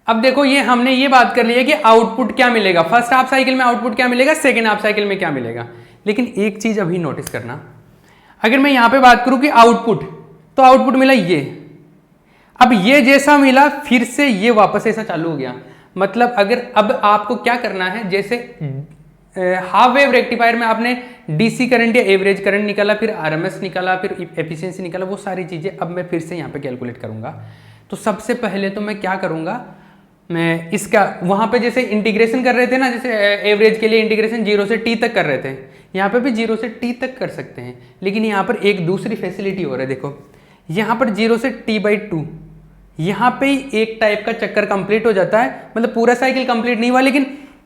अब देखो ये हमने ये बात कर ली है कि आउटपुट क्या मिलेगा, फर्स्ट हाफ साइकिल में आउटपुट क्या मिलेगा, सेकेंड हाफ साइकिल में क्या मिलेगा। लेकिन एक चीज अभी नोटिस करना, अगर मैं यहां पे बात करूं कि आउटपुट, तो आउटपुट मिला ये, अब ये जैसा मिला फिर से ये वापस ऐसा चालू हो गया। मतलब अगर अब आपको क्या करना है, जैसे हाफ वेव रेक्टिफायर में आपने डीसी करंट या एवरेज करंट निकाला, फिर आरएमएस निकाला, फिर एफिशिएंसी निकाला, वो सारी चीजें अब मैं फिर से यहाँ पे कैलकुलेट करूंगा। तो सबसे पहले तो मैं क्या करूंगा, मैं इसका वहां पे जैसे इंटीग्रेशन कर रहे थे ना, जैसे एवरेज के लिए इंटीग्रेशन 0 से t तक कर रहे थे, यहाँ पे भी 0 से t तक कर सकते हैं। लेकिन यहाँ पर एक दूसरी फैसिलिटी हो रहा है, देखो यहाँ पर 0 से t/2, यहाँ पे ही एक टाइप का चक्कर कंप्लीट हो जाता है, मतलब पूरा साइकिल कंप्लीट नहीं हुआ, लेकिन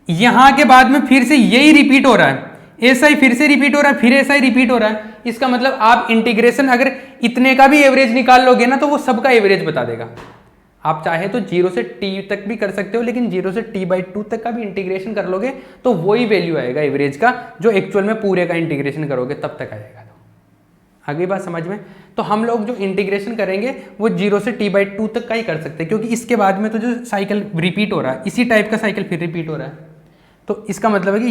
यहाँ के बाद में फिर से यही रिपीट हो रहा है, ऐसा ही फिर से रिपीट हो रहा है, फिर ऐसा ही रिपीट हो रहा है। इसका मतलब आप इंटीग्रेशन अगर इतने का भी एवरेज निकाल लोगे ना, तो वो सबका एवरेज बता देगा। आप चाहे तो 0 से t तक भी कर सकते हो, लेकिन 0 से t/2 तक का भी इंटीग्रेशन कर लोगे तो वही वैल्यू आएगा एवरेज का, जो एक्चुअल में पूरे का इंटीग्रेशन करोगे तब तक आएगा। तो आगे बात समझ में। तो हम लोग जो इंटीग्रेशन करेंगे वो 0 से t/2 तक का ही कर सकते हैं, क्योंकि इसके बाद में तो जो साइकिल रिपीट हो रहा है, इसी टाइप का साइकिल फिर रिपीट हो रहा है। तो इसका मतलब है कि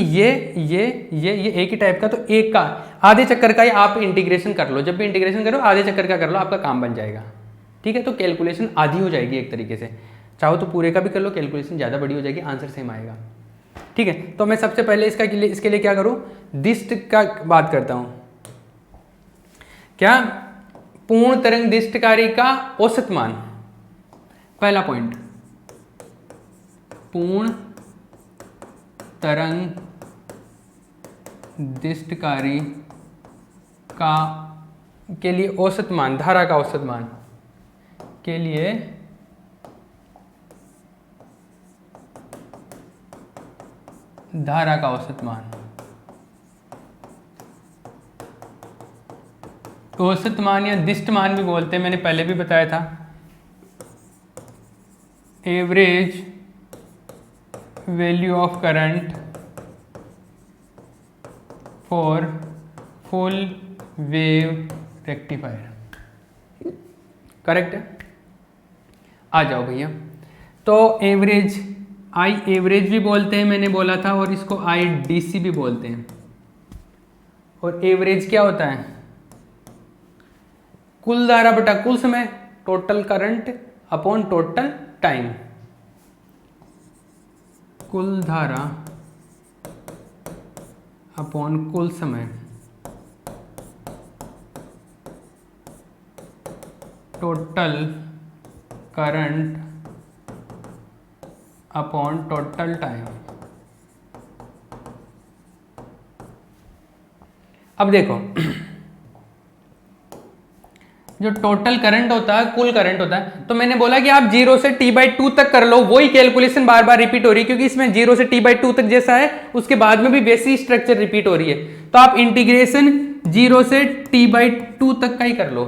ये एक ही टाइप का, तो एक का आधे चक्कर का ही आप इंटीग्रेशन कर लो। जब भी इंटीग्रेशन करो आधे चक्कर का कर लो, आपका काम बन जाएगा। ठीक है, तो कैलकुलेशन आधी हो जाएगी एक तरीके से। चाहो तो पूरे का भी कर लो, कैलकुलेशन ज़्यादा बड़ी हो जाएगी, आंसर सेम आएगा। ठीक है, तो मैं सबसे पहले इसके लिए क्या करूँ, दिष्ट का बात करता हूँ। क्या, पूर्ण तरंग दिष्टकारी का औसत मान, पहला पॉइंट, पूर्ण तरंग दिष्टकारी का के लिए औसत मान, धारा का औसत मान के लिए धारा का औसत मान, औसत मान या दिष्ट मान भी बोलते हैं, मैंने पहले भी बताया था। Average value of current for full wave rectifier, correct है। आ जाओ भैया, तो एवरेज, आई एवरेज भी बोलते हैं मैंने बोला था, और इसको आई डीसी भी बोलते हैं। और एवरेज क्या होता है, कुल धारा बटा कुल समय, total current upon total time. कुल धारा अपॉन कुल समय, total current upon total time. अब देखो जो टोटल करंट होता है, कुल करंट होता है, तो मैंने बोला कि आप 0 से t/2 तक कर लो, वही कैलकुलेशन बार बार रिपीट हो रही है, क्योंकि इसमें 0 से t/2 तक जैसा है उसके बाद में भी वैसी स्ट्रक्चर रिपीट हो रही है। तो आप इंटीग्रेशन 0 से t/2 तक का ही कर लो।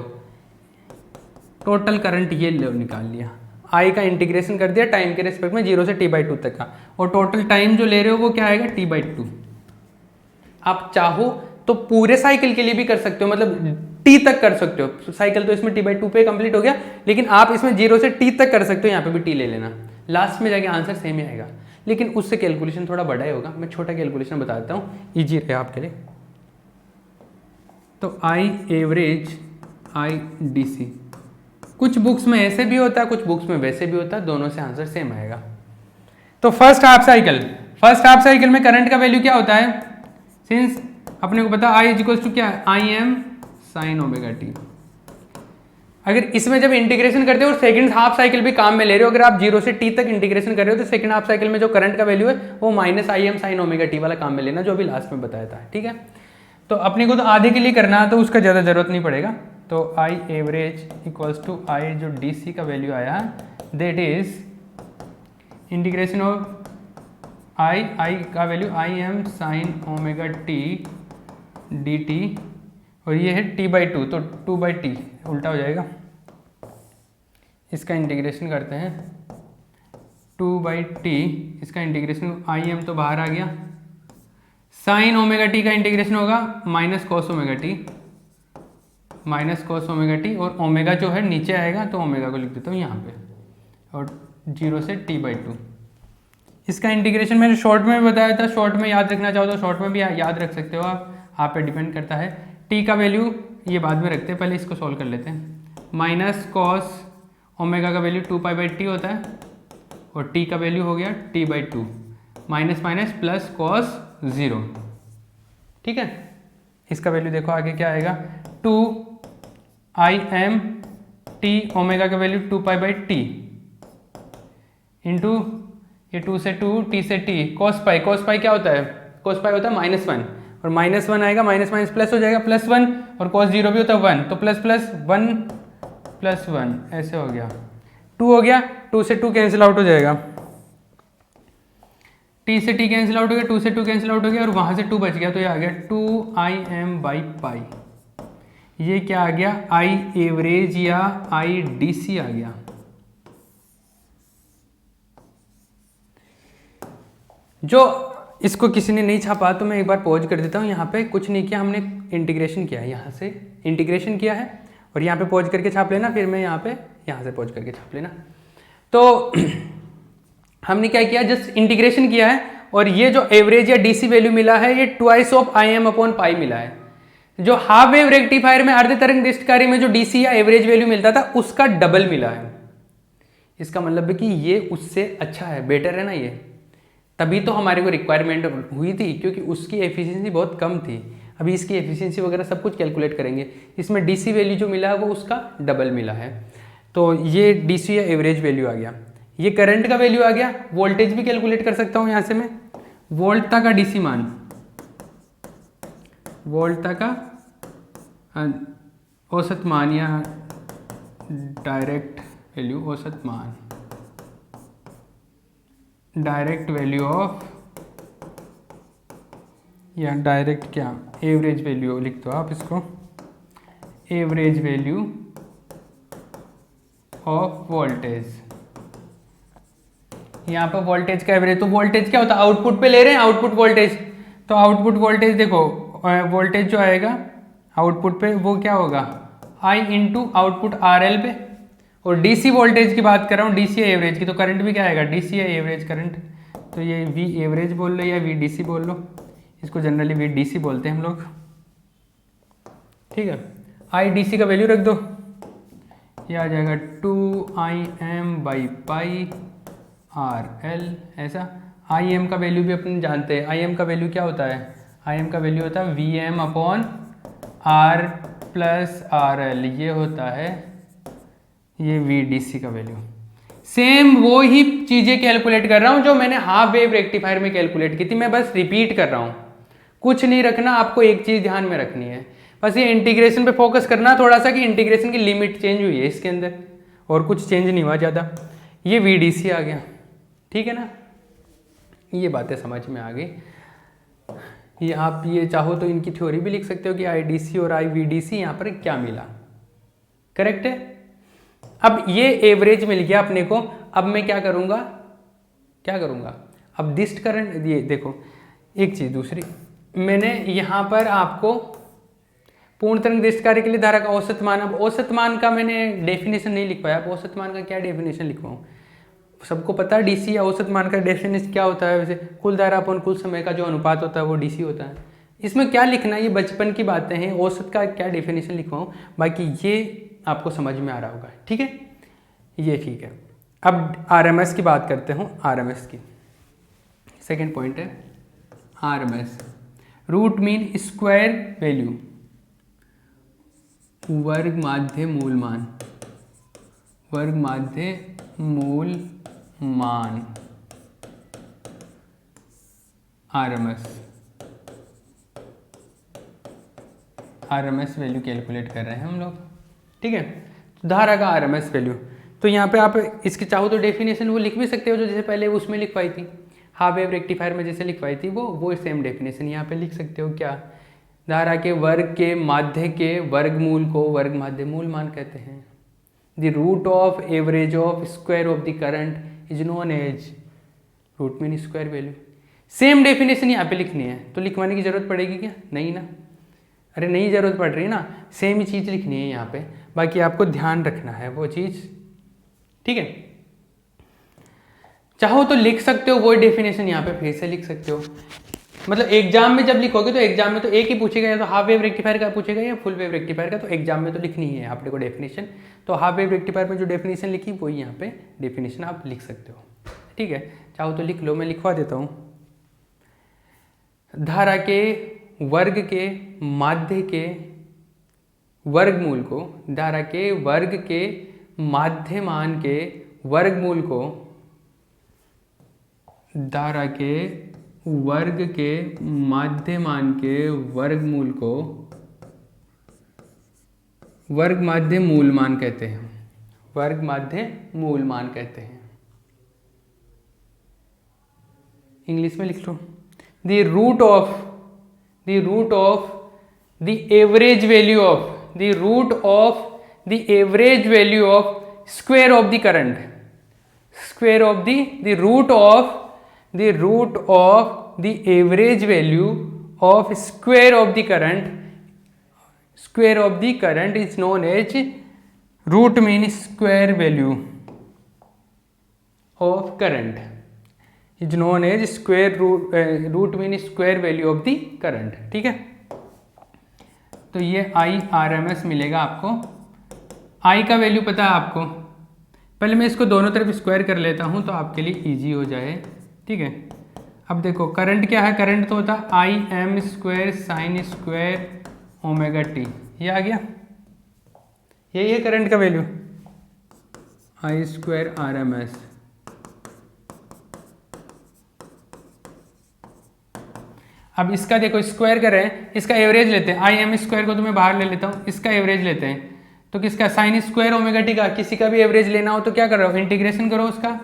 टोटल करंट ये लो निकाल लिया, आई का इंटीग्रेशन कर दिया टाइम के रिस्पेक्ट में 0 से t/2 तक का, और टोटल टाइम जो ले रहे हो वो क्या आएगा, t/2। आप चाहो तो पूरे साइकिल के लिए भी कर सकते हो, मतलब टी तक कर सकते हो। साइकिल तो इसमें t/2 पे कंप्लीट हो गया, लेकिन आप इसमें 0 से t तक कर सकते हो, यहाँ पे भी t ले लेना, लास्ट में जाके आंसर सेम ही आएगा। लेकिन उससे कैलकुलेशन थोड़ा बड़ा ही होगा, मैं छोटा कैलकुलेशन बता देता हूँ, ईजी रहे आपके लिए। तो आई एवरेज, आई डीसी, कुछ बुक्स में ऐसे भी होता है, कुछ बुक्स में वैसे भी होता है, दोनों से आंसर सेम आएगा। तो फर्स्ट हाफ साइकिल में करंट का वैल्यू क्या होता है, सिंस अपने को पता आई इक्वल्स टू क्या, I am sine omega T. अगर इसमें जब इंटीग्रेशन करते हो और सेकंड हाफ साइकिल भी काम में ले रहे हो, अगर आप 0 से t तक इंटीग्रेशन कर रहे हो, तो सेकंड हाफ साइकिल में जो करंट का वैल्यू है वो minus I am sine omega T वाला काम में लेना, जो अभी लास्ट में बताया था। ठीक है, तो अपने को तो आधे के लिए करना है, तो उसका ज़्यादा जरूरत नहीं पड़ेगा। तो आई एवरेज इक्वल्स टू आई जो डी सी का वैल्यू आया, दैट इज इंटीग्रेशन ऑफ आई का value I am sine omega T D T, और ये है t/2, तो 2/t उल्टा हो जाएगा। इसका इंटीग्रेशन करते हैं 2/t, इसका इंटीग्रेशन आई एम तो बाहर आ गया, साइन ओमेगा टी का इंटीग्रेशन होगा माइनस कॉस ओमेगा टी, और ओमेगा जो है नीचे आएगा, तो ओमेगा को लिख देता हूँ यहाँ पे, और 0 से t/2। इसका इंटीग्रेशन मैंने शॉर्ट में भी बताया था, शॉर्ट में याद रखना चाहो तो शॉर्ट में भी याद रख सकते हो आप पे डिपेंड करता है। t का वैल्यू ये बाद में रखते हैं, पहले इसको सॉल्व कर लेते हैं। माइनस कॉस ओमेगा का वैल्यू 2π/t होता है और t का वैल्यू हो गया t/2, minus minus plus cos 0। ठीक है, इसका वैल्यू देखो आगे क्या आएगा, 2im t, ओमेगा का वैल्यू 2π/t इंटू ये 2 से 2 t से t cos पाई क्या होता है, cos पाई होता है -1 और -1 आएगा, माइनस माइनस प्लस हो जाएगा +1 और cos 0 भी होता है 1, तो प्लस प्लस 1 प्लस 1 ऐसे हो गया, 2 हो गया, 2 से 2 कैंसिल आउट हो जाएगा, t से t कैंसिल आउट हो गया, 2 से 2 कैंसिल आउट हो गया और वहाँ से 2 बच गया, तो ये आ गया 2im/पाई। ये क्या आ गया, आई एवरेज या आई डीसी आ गया। जो इसको किसी ने नहीं छापा तो मैं एक बार पॉज कर देता हूँ। यहाँ पे कुछ नहीं किया, हमने इंटीग्रेशन किया है, यहाँ से इंटीग्रेशन किया है और यहाँ पे पॉज करके छाप लेना, फिर मैं यहाँ से पॉज करके छाप लेना। तो हमने क्या किया, जस्ट इंटीग्रेशन किया है और ये जो एवरेज या डीसी वैल्यू मिला है ये ट्वाइस ऑफ im/पाई मिला है। जो हाफ वेव रेक्टिफायर में अर्ध तरंग दृष्टिकारी में जो डीसी या एवरेज वैल्यू मिलता था उसका डबल मिला है। इसका मतलब है कि ये उससे अच्छा है, बेटर है ना ये, तभी तो हमारे को रिक्वायरमेंट हुई थी, क्योंकि उसकी एफिशिएंसी बहुत कम थी। अभी इसकी एफिशिएंसी वगैरह सब कुछ कैलकुलेट करेंगे, इसमें डीसी वैल्यू जो मिला है वो उसका डबल मिला है। तो ये डीसी या एवरेज वैल्यू आ गया, ये करंट का वैल्यू आ गया। वोल्टेज भी कैलकुलेट कर सकता हूँ यहाँ से मैं, वोल्ट तक का डीसी मान, वोल्ट तक का औसत मान या डायरेक्ट वैल्यू, औसत मान, डायरेक्ट वैल्यू ऑफ या डायरेक्ट क्या, एवरेज वैल्यू लिख दो आप इसको, एवरेज वैल्यू ऑफ वोल्टेज। यहाँ पर वोल्टेज का एवरेज, तो वोल्टेज क्या होता है, आउटपुट पे ले रहे हैं आउटपुट वोल्टेज, तो आउटपुट वोल्टेज देखो, वोल्टेज जो आएगा आउटपुट पे वो क्या होगा, I इंटू आउटपुट RL पे। और डीसी वोल्टेज की बात कर रहा हूँ, डीसी या एवरेज की, तो करंट भी क्या आएगा, डीसी या एवरेज करंट, तो ये V एवरेज बोल लो या V DC बोल लो, इसको जनरली V DC बोलते हैं हम लोग। ठीक है, I DC का वैल्यू रख दो, ये आ जाएगा 2im/पाई RL, ऐसा। IM का वैल्यू भी अपन जानते हैं, IM का वैल्यू क्या होता है, IM का वैल्यू होता है VM/R प्लस RL, ये होता है ये VDC का वैल्यू। सेम वो ही चीज़ें कैलकुलेट कर रहा हूँ जो मैंने हाफ वेव रेक्टिफायर में कैलकुलेट की थी, मैं बस रिपीट कर रहा हूँ, कुछ नहीं रखना। आपको एक चीज़ ध्यान में रखनी है, बस ये इंटीग्रेशन पे फोकस करना थोड़ा सा, कि इंटीग्रेशन की लिमिट चेंज हुई है इसके अंदर, और कुछ चेंज नहीं हुआ ज़्यादा। ये VDC आ गया, ठीक है ना, ये बातें समझ में आ गई। ये आप ये चाहो तो इनकी थ्योरी भी लिख सकते हो कि IDC और IVDC यहाँ पर क्या मिला, करेक्ट है। अब ये एवरेज मिल गया अपने को, अब मैं क्या करूँगा, अब डिस्ट करंट, ये देखो एक चीज़ दूसरी, मैंने यहाँ पर आपको पूर्ण तरंग डिस्ट कार्य के लिए धारा का औसत मान, अब औसत मान का मैंने डेफिनेशन नहीं लिख पाया, अब औसत मान का क्या डेफिनेशन लिखवाऊँ। सबको पता है डीसी या औसत मान का डेफिनेशन क्या होता है, वैसे कुल धारा अपन कुल समय का जो अनुपात होता है वो डीसी होता है। इसमें क्या लिखना है, ये बचपन की बातें हैं, औसत का क्या डेफिनेशन लिखवाऊँ, बाकी ये आपको समझ में आ रहा होगा, ठीक है, ये ठीक है। अब आरएमएस की बात करते हूँ, आरएमएस की सेकेंड पॉइंट है RMS, root mean square value, वर्ग माध्य मूल मान, वर्ग माध्य मूल मान, आरएमएस वैल्यू कैलकुलेट कर रहे हैं हम लोग, ठीक है। तो धारा का आरएमएस वैल्यू, तो यहाँ पे आप इसके चाहो तो डेफिनेशन वो लिख भी सकते हो, जो जैसे पहले उसमें लिखवाई थी हाफ वेव रेक्टिफायर में जैसे लिखवाई थी, वो सेम डेफिनेशन यहाँ पे लिख सकते हो। क्या, धारा के वर्ग के माध्य के वर्गमूल को वर्ग माध्य मूल मान कहते हैं। The root of average of square of the current is known as root mean square value. Same definition यहाँ पे लिखनी है, तो लिखवाने की जरूरत पड़ेगी क्या, नहीं ना, अरे नहीं जरूरत पड़ रही है ना, सेम ही चीज़ लिखनी है यहाँ पे, बाकी आपको ध्यान रखना है वो चीज़, ठीक है। चाहो तो लिख सकते हो वही डेफिनेशन यहाँ पे फिर से लिख सकते हो। मतलब एग्जाम में जब लिखोगे तो एग्जाम में तो एक ही पूछेगा, या तो हाफ वेव रेक्टिफायर का पूछेगा या फुल वेव रेक्टिफायर का, तो एग्जाम में तो लिखनी ही है आपने को डेफिनेशन। तो हाफ वेव रेक्टिफायर में जो डेफिनेशन लिखी वही यहाँ पे डेफिनेशन आप लिख सकते हो। ठीक है, चाहो तो लिख लो, मैं लिखवा देता हूँ। धारा के वर्ग के माध्य के वर्गमूल को, धारा के वर्ग के माध्यमान के वर्गमूल को, धारा के वर्ग के माध्यमान के वर्गमूल को वर्ग माध्य मूल मान कहते हैं, वर्ग माध्य मूल मान कहते हैं। इंग्लिश में लिख लो, the root of the average value of the root of the average value of square of the current, square of the root of the average value of square of the current, square of the current is known as root means square value of current is known as square root means square value of the current। ठीक है, तो ये IRMS मिलेगा आपको। I का value पता है आपको, पहले मैं इसको दोनों तरफ स्क्वायर कर लेता हूँ तो आपके लिए इजी हो जाए। ठीक है, अब देखो करंट क्या है, करंट तो होता है IM square sine square omega T, ये आ गया, यही है करंट का वैल्यू I स्क्वायर RMS। अब इसका देखो स्क्वायर कर रहे हैं, इसका एवरेज लेते हैं, IM स्क्वायर को तो मैं बाहर ले लेता हूँ, इसका एवरेज लेते हैं। तो किसका, साइन स्क्वायर ओमेगा टी का, किसी का भी एवरेज लेना हो तो क्या कर रहे हो, इंटीग्रेशन करो उसका,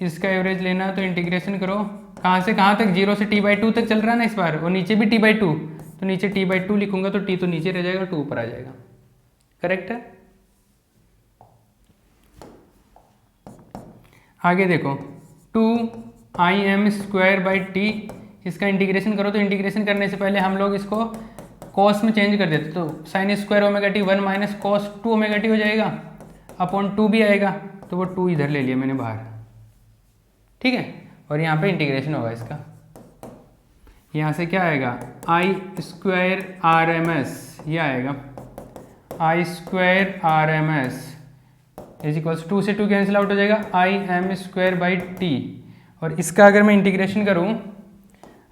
इसका एवरेज लेना है तो इंटीग्रेशन करो, कहाँ से कहाँ तक, 0 से t/2 तक चल रहा है ना इस बार, और नीचे भी t/2, तो नीचे t/2 लिखूंगा तो t तो नीचे रह जाएगा, 2 ऊपर आ जाएगा। करेक्ट है। आगे देखो 2IM स्क्वायर बाई टी, इसका इंटीग्रेशन करो, तो इंटीग्रेशन करने से पहले हम लोग इसको कॉस में चेंज कर देते, तो sine square omega T 1 minus cos 2 omega T हो जाएगा, अपॉन 2 भी आएगा, तो वो 2 इधर ले लिया मैंने बाहर। ठीक है, और यहाँ पे इंटीग्रेशन होगा इसका, यहाँ से क्या आएगा I स्क्वायर RMS, ये आएगा I square RMS is equals 2 से 2 कैंसिल आउट हो जाएगा, IM स्क्वायर बाई टी। और इसका अगर मैं इंटीग्रेशन करूँ,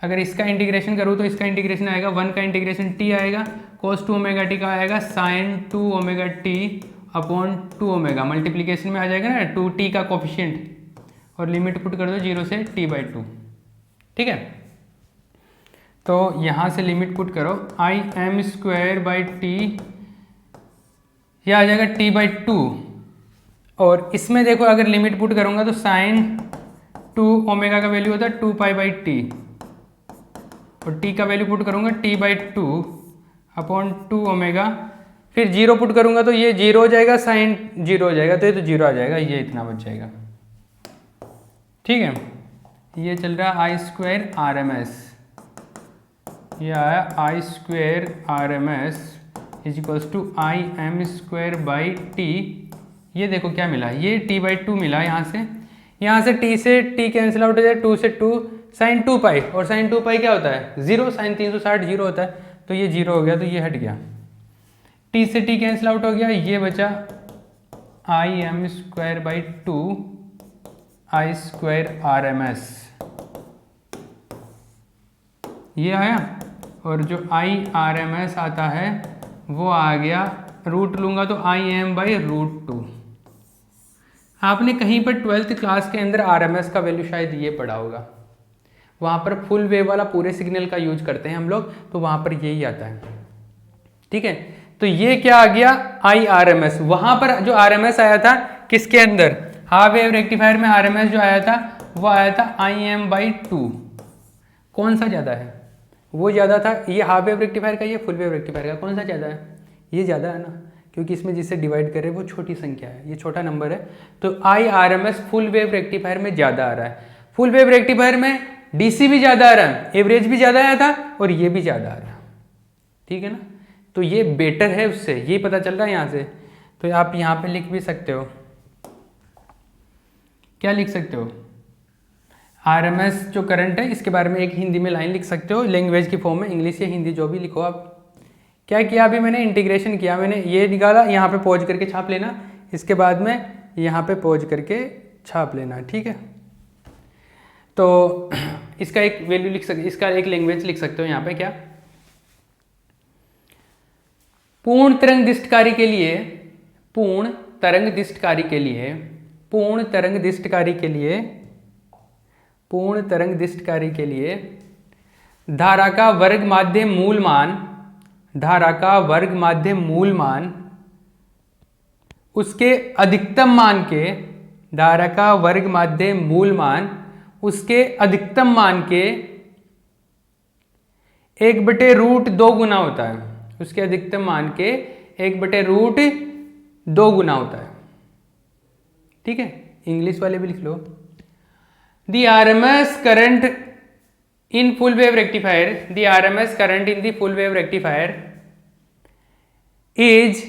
अगर इसका इंटीग्रेशन करूँ तो इसका इंटीग्रेशन आएगा 1 का इंटीग्रेशन t आएगा, cos 2 ओमेगा टी का आएगा sin 2 omega T upon 2 omega, multiplication में आ जाएगा ना 2t का कोफिशिएंट, और लिमिट पुट कर दो 0 से t/2। ठीक है, तो यहाँ से लिमिट पुट करो IM स्क्वायर बाई टी, यह आ जाएगा t/2, और इसमें देखो अगर लिमिट पुट करूँगा तो sin 2 ओमेगा का वैल्यू होता है 2π/t, और t का वैल्यू पुट करूंगा t/2 अपॉन 2 ओमेगा, फिर 0 पुट करूंगा तो ये 0 हो जाएगा, साइन 0 हो जाएगा, तो ये तो 0 आ जाएगा, ये इतना बच जाएगा। ठीक है, ये चल रहा है I स्क्वायर RMS, ये आया I square RMS is equals to IM square by T. ये देखो क्या मिला, ये t/2 मिला, यहाँ से t से t कैंसिल आउट हो जाए, 2 से 2 साइन 2π, और साइन 2π क्या होता है 0, साइन 360 0 होता है, तो ये 0 हो गया, तो ये हट गया, t से t कैंसिल आउट हो गया, ये बचा IM square by 2 I square RMS, ये आया, और जो IRMS आता है वो आ गया, रूट लूंगा तो IM बाई √2। आपने कहीं पर 12th क्लास के अंदर RMS का वैल्यू शायद ये पढ़ा होगा, वहाँ पर फुल वेव वाला पूरे सिग्नल का यूज करते हैं हम लोग, तो वहाँ पर यही आता है। ठीक है, तो ये क्या आ गया IRMS, वहाँ पर जो RMS आया था किसके अंदर, हाफ वेव रेक्टिफायर में RMS जो आया था वो आया था IM/2। कौन सा ज़्यादा है, वो ज़्यादा था, ये हाफ वेव रेक्टिफायर का, ये फुल वेव रेक्टिफायर का, कौन सा ज़्यादा है, ये ज़्यादा है ना, क्योंकि इसमें जिससे डिवाइड करे वो छोटी संख्या है, ये छोटा नंबर है, तो IRMS फुल वेव रेक्टिफायर में ज़्यादा आ रहा है। फुल वेव रेक्टिफायर में DC भी ज़्यादा आ रहा है, एवरेज भी ज़्यादा आया था, और ये भी ज़्यादा आ रहा है। ठीक है ना, तो ये बेटर है उससे, ये पता चल रहा है यहाँ से। तो आप यहाँ पे लिख भी सकते हो, क्या लिख सकते हो, आरएमएस जो करंट है इसके बारे में एक हिंदी में लाइन लिख सकते हो, लैंग्वेज की फॉर्म में, इंग्लिश या हिंदी जो भी लिखो आप। क्या किया अभी मैंने इंटीग्रेशन किया, मैंने ये निकाला, यहाँ पे पॉज करके छाप लेना, इसके बाद में यहाँ पे पॉज करके छाप लेना, ठीक है। तो इसका एक वैल्यू लिख सकते, इसका एक लैंग्वेज लिख सकते हो यहाँ पे, क्या पूर्ण तरंग दिष्टकारी के लिए, पूर्ण तरंग दिष्टकारी के लिए, पूर्ण तरंग दिष्टकारी के लिए, पूर्ण तरंग दिष्टकारी के लिए धारा का वर्ग माध्य मूल मान, धारा का वर्ग माध्य मूल मान उसके अधिकतम मान के, धारा का वर्ग माध्य मूल मान उसके अधिकतम मान के 1/√2 गुना होता है, उसके अधिकतम मान के 1/√2 गुना होता है, ठीक है। इंग्लिश वाले भी लिख लो। The RMS current in full wave rectifier, the RMS current in the full wave rectifier is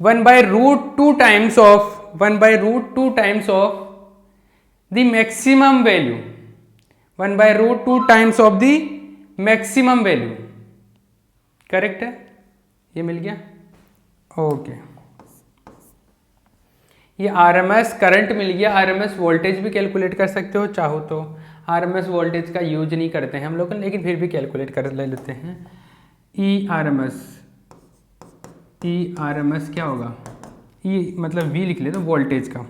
1/√2 times of, 1/√2 times of the maximum value, 1/√2 times of the maximum value, correct है, ये मिल गया, ओके। ये RMS current मिल गया। RMS voltage भी calculate कर सकते हो चाहो तो, आरएमएस वोल्टेज का यूज नहीं करते हैं हम लोग, लेकिन फिर भी कैलकुलेट कर ले लेते हैं। ई आरएमएस क्या होगा, ई मतलब वी लिख ले तो वोल्टेज का,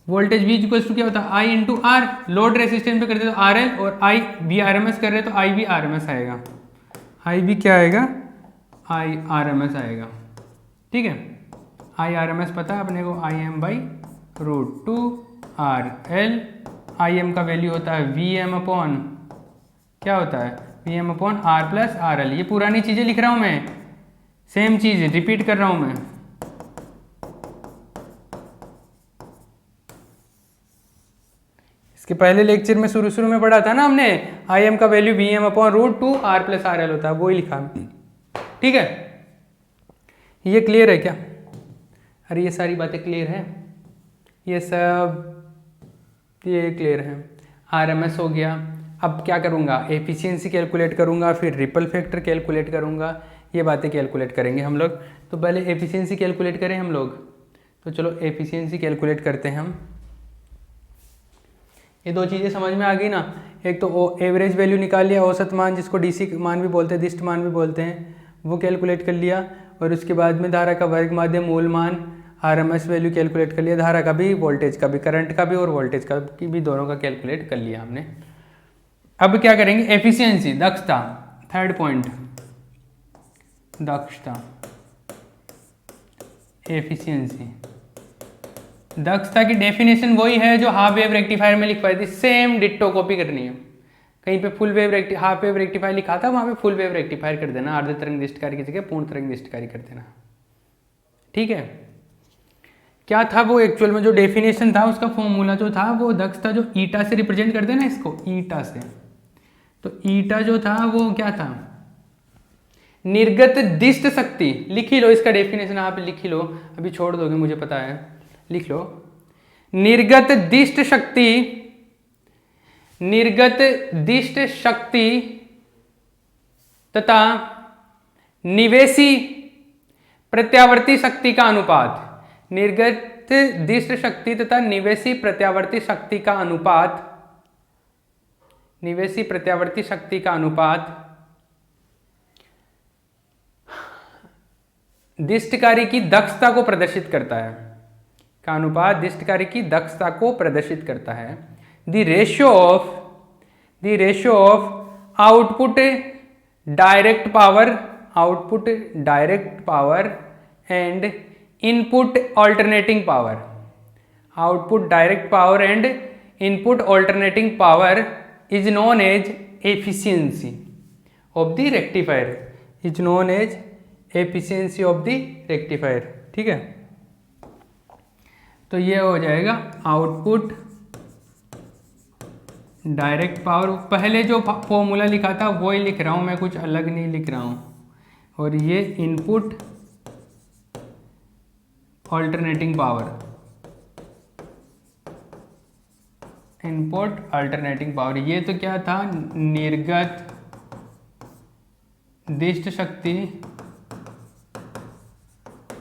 वोल्टेज वी इक्वल्स टू क्या होता है, आई इंटू आर, लोड रेसिस्टेंस पे करते तो आर एल, और आई वी आर एम एस कर रहे तो आई वी आर एम एस आएगा, आई वी क्या आएगा, आई आर एम एस आएगा, ठीक है। आई आर एम एस पता है अपने को, I M by √2 R L, I M का वैल्यू होता है वी एम अपॉन, क्या होता है, V M upon R plus R L. ये पुरानी चीज़ें लिख रहा हूँ मैं, सेम चीज़ रिपीट कर रहा हूँ मैं। इसके पहले लेक्चर में शुरू में पढ़ा था ना हमने, आई एम का value V M upon √2 R plus R L होता है, वो ही लिखा, ठीक है। ये क्लियर है क्या? अरे ये सारी बातें क्लियर है, ये सब ये क्लियर है। आरएमएस हो गया। अब क्या करूँगा, एफिशिएंसी कैलकुलेट करूँगा, फिर रिपल फैक्टर कैलकुलेट करूँगा, ये बातें कैलकुलेट करेंगे हम लोग। तो पहले एफिशिएंसी कैलकुलेट करें हम लोग, तो चलो एफिशिएंसी कैलकुलेट करते हैं हम। ये दो चीज़ें समझ में आ गई ना, एक तो एवरेज वैल्यू निकाल लिया, औसत मान जिसको डीसी मान भी बोलते हैं, दिष्ट मान भी बोलते हैं, वो कैलकुलेट कर लिया, और उसके बाद में धारा का वर्ग माध्य मूल मान आरएमएस वैल्यू कैलकुलेट कर लिया, धारा का भी, वोल्टेज का भी, करंट का भी और वोल्टेज का भी, दोनों का कैलकुलेट कर लिया हमने। अब क्या करेंगे, एफिशिएंसी, दक्षता, थर्ड पॉइंट, दक्षता, एफिशिएंसी। दक्षता की डेफिनेशन वही है जो हाफ वेव रेक्टिफायर में लिखवाई थी, सेम डिट्टो कॉपी करनी है। कहीं पे full wave half wave rectifier लिखा था, वहां पे फुल वेव रेक्टिफायर कर देना, अर्ध तरंग दिष्टकारी की जगह पूर्ण तरंग दिष्टकारी कर देना, ठीक है। क्या था वो एक्चुअल में जो डेफिनेशन था, उसका फॉर्मूला जो था वो दक्षता, जो ईटा से रिप्रेजेंट करते हैं ना इसको, ईटा से, तो ईटा जो था वो क्या था, निर्गत दिष्ट शक्ति। लिख ही लो इसका डेफिनेशन, आप लिख ही लो, अभी छोड़ दोगे मुझे पता है, लिख लो। निर्गत दिष्ट शक्ति, निर्गत दिष्ट शक्ति तथा निवेशी प्रत्यावर्ती शक्ति का अनुपात, निर्गत दिष्ट शक्ति तथा निवेशी प्रत्यावर्ती शक्ति का अनुपात, निवेशी प्रत्यावर्ती शक्ति का अनुपात दिष्टकारी की दक्षता को प्रदर्शित करता है, का अनुपात दिष्टकारी की दक्षता को प्रदर्शित करता है। The ratio of output direct power, output direct power and input alternating power, output direct power and input alternating power is known as efficiency of the rectifier, is known as efficiency of the rectifier, ठीक है। तो ये हो जाएगा output direct power. पहले जो formula लिखा था वो ही लिख रहा हूँ मैं, कुछ अलग नहीं लिख रहा हूँ। और ये input alternating power, input alternating power, ये तो क्या था, निर्गत दिष्ट शक्ति,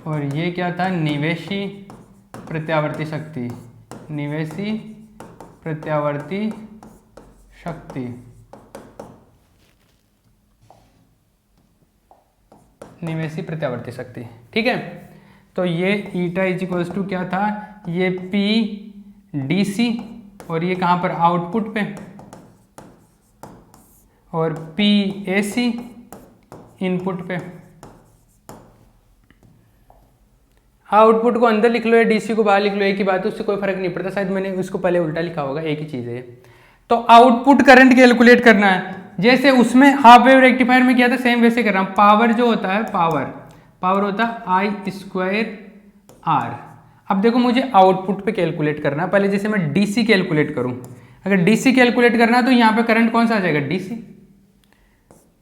और ये क्या था, निवेशी प्रत्यावर्ती शक्ति, निवेशी प्रत्यावर्ती शक्ति, निवेशी प्रत्यावर्ती शक्ति। ठीक है, तो ये ईटा इज इक्वल्स टू क्या था, ये पी डी सी, और ये कहाँ पर, आउटपुट पे, और पी ए सी इनपुट पे। आउटपुट को अंदर लिख लो या डीसी को बाहर लिख लो, एक ही बात है, उससे कोई फर्क नहीं पड़ता। शायद मैंने उसको पहले उल्टा लिखा होगा, एक ही चीज़ है। तो आउटपुट करंट कैलकुलेट करना है, जैसे उसमें हाफ वेव रेक्टिफायर में किया था सेम वैसे कर रहा हूँ। पावर जो होता है, पावर होता है आई स्क्वायर आर। अब देखो मुझे आउटपुट पे कैलकुलेट करना है, पहले जैसे मैं डीसी कैलकुलेट करूँ, अगर डीसी कैलकुलेट करना है तो यहाँ पे करंट कौन सा आ जाएगा, डीसी।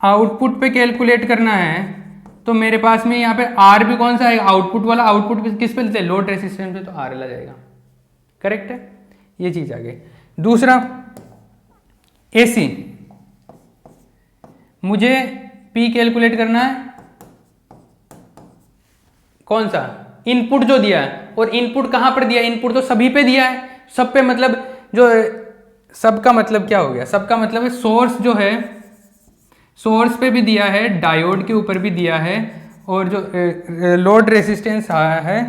आउटपुट पे कैलकुलेट करना है तो मेरे पास में यहाँ पे आर भी कौन सा आएगा, आउटपुट वाला। आउटपुट किस पे लेते हैं, लोड रेसिस्टेंस पे, तो आर एल आ जाएगा। करेक्ट है, ये चीज आ गई। दूसरा एसी, मुझे पी कैलकुलेट करना है, कौन सा, इनपुट जो दिया है। और इनपुट कहां पर दिया है, इनपुट तो सभी पे दिया है, सब पे, मतलब जो सबका मतलब क्या हो गया, सबका मतलब है सोर्स जो है, सोर्स पे भी दिया है, डायोड के ऊपर भी दिया है, और जो लोड रेसिस्टेंस आया है,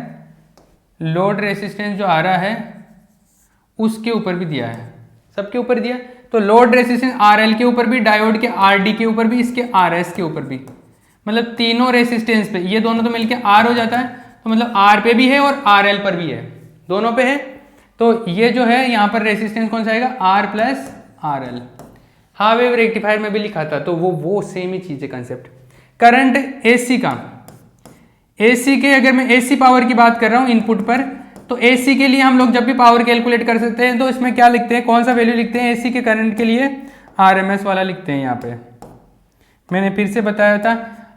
लोड रेसिस्टेंस जो आ रहा है उसके ऊपर भी दिया है, सबके ऊपर दिया। तो लोड रेसिस्टेंस आरएल के ऊपर भी, डायोड के आरडी के ऊपर भी, इसके आरएस के ऊपर भी, मतलब तीनों रेसिस्टेंस पे, ये दोनों तो मिलके आर हो जाता है, तो मतलब आर पे भी है और आरएल पर भी है, दोनों पे है। तो ये जो है यहाँ पर रेसिस्टेंस कौन सा आएगा, R plus R L. Half wave rectifier में भी लिखा था, तो वो सेम ही चीज है कंसेप्ट। करंट एसी का, एसी के अगर मैं एसी पावर की बात कर रहा हूँ इनपुट पर, तो एसी के लिए हम लोग जब भी पावर कैलकुलेट कर सकते हैं तो इसमें क्या लिखते हैं, कौन सा वैल्यू लिखते हैं, एसी के करंट के लिए आरएमएस वाला लिखते हैं। यहाँ पे मैंने फिर से बताया था,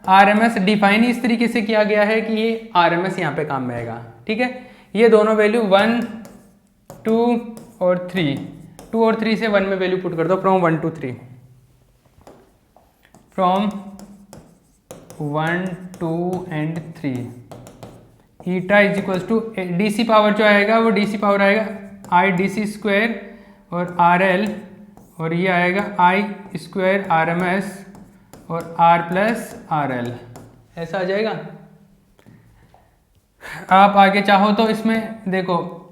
आरएमएस डिफाइन इस तरीके से किया गया है कि ये आरएमएस यहाँ पे काम में आएगा। ठीक है, ये दोनों वैल्यू 1, 2 और 3, 2 और 3 से 1 में वैल्यू पुट कर दो, from 1 to 3, from 1, 2 and 3। Eta is equals to DC power जो आएगा वो डीसी पावर आएगा आई डी सी स्क्वायर और आर एल, और ये आएगा I square R M S और आर प्लस आर एल, ऐसा आ जाएगा। आप आगे चाहो तो इसमें देखो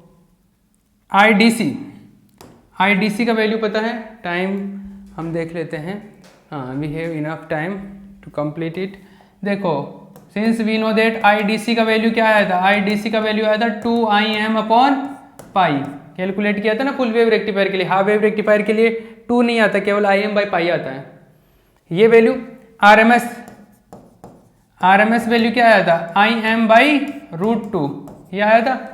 आई डी सी का वैल्यू पता है, टाइम हम देख लेते हैं, हाँ we have enough time to complete it. देखो since we know that I D C का वैल्यू क्या आया था, आई डी सी का वैल्यू आया था 2IM अपॉन पाई, कैलकुलेट किया था ना फुल वेव रेक्टिफायर के लिए। हाफ वेव रेक्टिफायर के लिए 2 नहीं आता, केवल IM/पाई आता है। ये वैल्यू आरएमएस वैल्यू क्या आया था, IM/√2, ये आया था।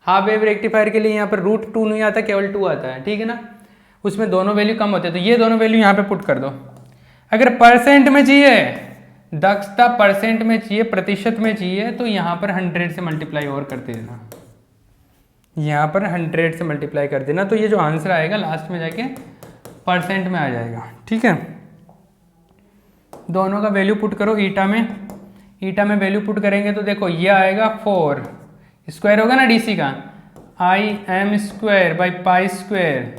हाफ वेव रेक्टिफायर के लिए यहाँ पर √2 नहीं आता, केवल 2 आता है। ठीक है ना, उसमें दोनों वैल्यू कम होते हैं, तो ये दोनों वैल्यू यहाँ पे पुट कर दो। अगर परसेंट में चाहिए, दक्षता परसेंट में चाहिए, प्रतिशत में चाहिए, तो यहाँ पर 100 से मल्टीप्लाई और करते देना, यहाँ पर 100 से मल्टीप्लाई कर देना, तो ये जो आंसर आएगा लास्ट में जाके परसेंट में आ जाएगा। ठीक है, दोनों का वैल्यू पुट करो ईटा में वैल्यू पुट करेंगे तो देखो ये आएगा 4 स्क्वायर होगा ना डीसी का, IM square by pi square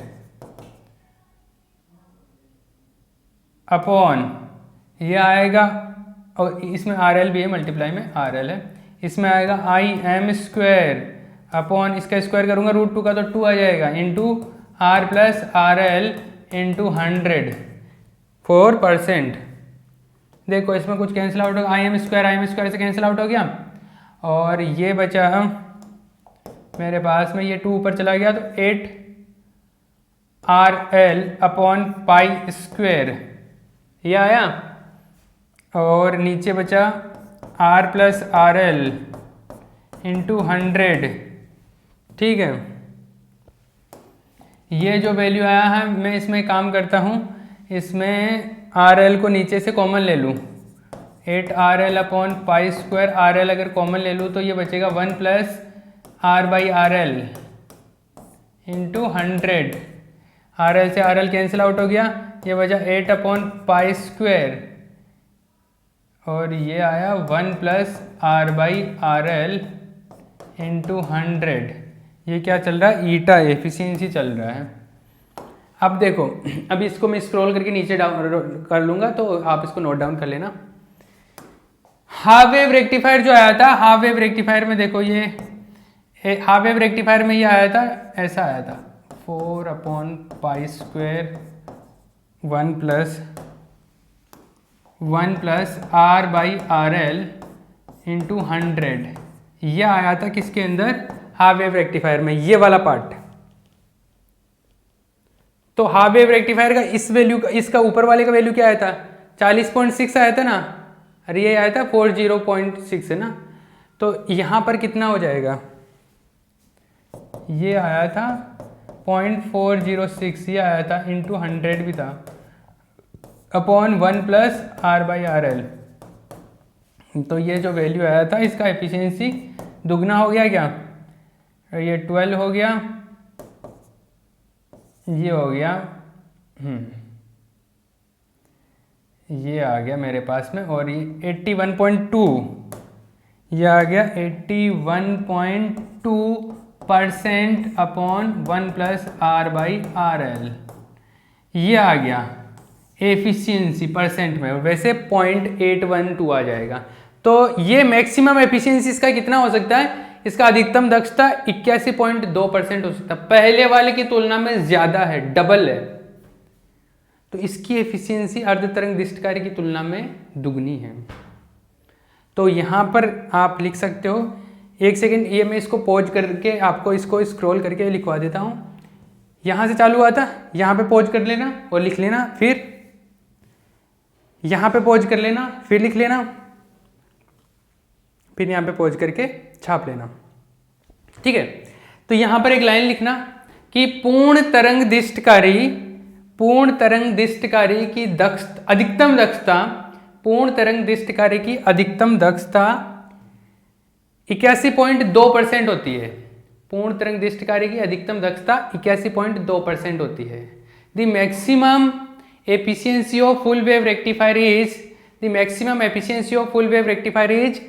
upon, ये आएगा, और इसमें RL भी है, मल्टीप्लाई में RL है, इसमें आएगा IM स्क्वायर अपॉन, इसका स्क्वायर करूंगा √2 का तो 2 आ जाएगा, into R plus RL into 100 4%। देखो इसमें कुछ कैंसिल आउट होगा, IM स्क्वायर से कैंसिल आउट हो गया, और ये बचा मेरे पास में, ये 2 ऊपर चला गया तो 8 RL अपॉन पाई स्क्वायर, ये आया, और नीचे बचा R प्लस RL इंटू 100। ठीक है, ये जो वैल्यू आया है, मैं इसमें काम करता हूँ, इसमें RL को नीचे से कॉमन ले लूँ, 8 RL upon pi square, RL अगर कॉमन ले लूँ तो ये बचेगा 1 प्लस R/RL इंटू 100। RL से RL कैंसिल आउट हो गया, ये बचा 8/π² और ये आया 1 + R/RL इंटू 100। ये क्या चल रहा है, ईटा एफिशिएंसी चल रहा है। अब देखो, अब इसको मैं स्क्रॉल करके नीचे डाउन कर लूँगा तो आप इसको नोट डाउन कर लेना। हाफ वेव रेक्टिफायर जो आया था, हाफ वेव रेक्टिफायर में देखो, ये हाफ वेव रेक्टिफायर में ये आया था, ऐसा आया था 4/π² 1 + R/RL इंटू 100। ये आया था किसके अंदर, हाफ वेव रेक्टिफायर में, ये वाला पार्ट। तो हाफ वेव रेक्टिफायर का इस वैल्यू का, इसका ऊपर वाले का वैल्यू क्या आया था, 40.6 आया था ना, और ये आया था 40.6 है ना। तो यहाँ पर कितना हो जाएगा, ये आया था 0.406, ये आया था इंटू 100 भी था अपॉन 1 + R/RL। तो ये जो वैल्यू आया था इसका एफिशिएंसी दुगना हो गया क्या, ये 12 हो गया, ये हो गया, ये आ गया मेरे पास में, और ये 81.2, ये आ गया 81.2% अपॉन 1 + R/RL। ये आ गया एफिशिएंसी परसेंट में, वैसे 0.812 आ जाएगा। तो ये मैक्सिमम एफिशिएंसी इसका कितना हो सकता है, इसका अधिकतम दक्षता 81.2% हो सकता है, पहले वाले की तुलना में ज्यादा है, डबल है। तो इसकी एफिशिएंसी अर्ध तरंग कार्य की तुलना में दुगनी है। तो यहाँ पर आप लिख सकते हो, एक सेकेंड, ये मैं इसको पॉज करके आपको इसको स्क्रॉल करके लिखवा देता हूँ। यहाँ से चालू हुआ था, यहाँ पे पॉज कर लेना और लिख लेना, फिर यहाँ पे पॉज कर लेना, फिर लिख लेना, फिर यहाँ पे पॉज करके छाप लेना, ठीक है। तो यहाँ पर एक लाइन लिखना कि पूर्ण तरंग दिष्टकारी की अधिकतम दक्षता, पूर्ण तरंग दिष्टकारी की अधिकतम दक्षता 81.2% होती है। पूर्ण तरंग दिष्टकारी की अधिकतम दक्षता 81.2% होती है। The maximum efficiency of full wave rectifier is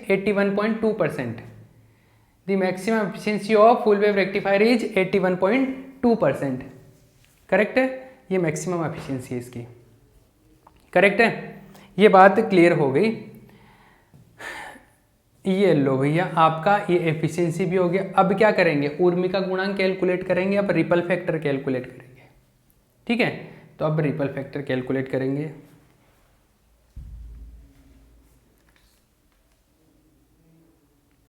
81.2%. The maximum efficiency of full wave rectifier is 81.2%. Correct है, ये मैक्सिमम एफिशिएंसी है इसकी, करेक्ट है। ये बात क्लियर हो गई। ये लो भैया, आपका ये एफिशिएंसी भी हो गया। अब क्या करेंगे, ऊर्मी का गुणांक कैलकुलेट करेंगे, अब रिपल फैक्टर कैलकुलेट करेंगे, ठीक है। तो अब रिपल फैक्टर कैलकुलेट करेंगे।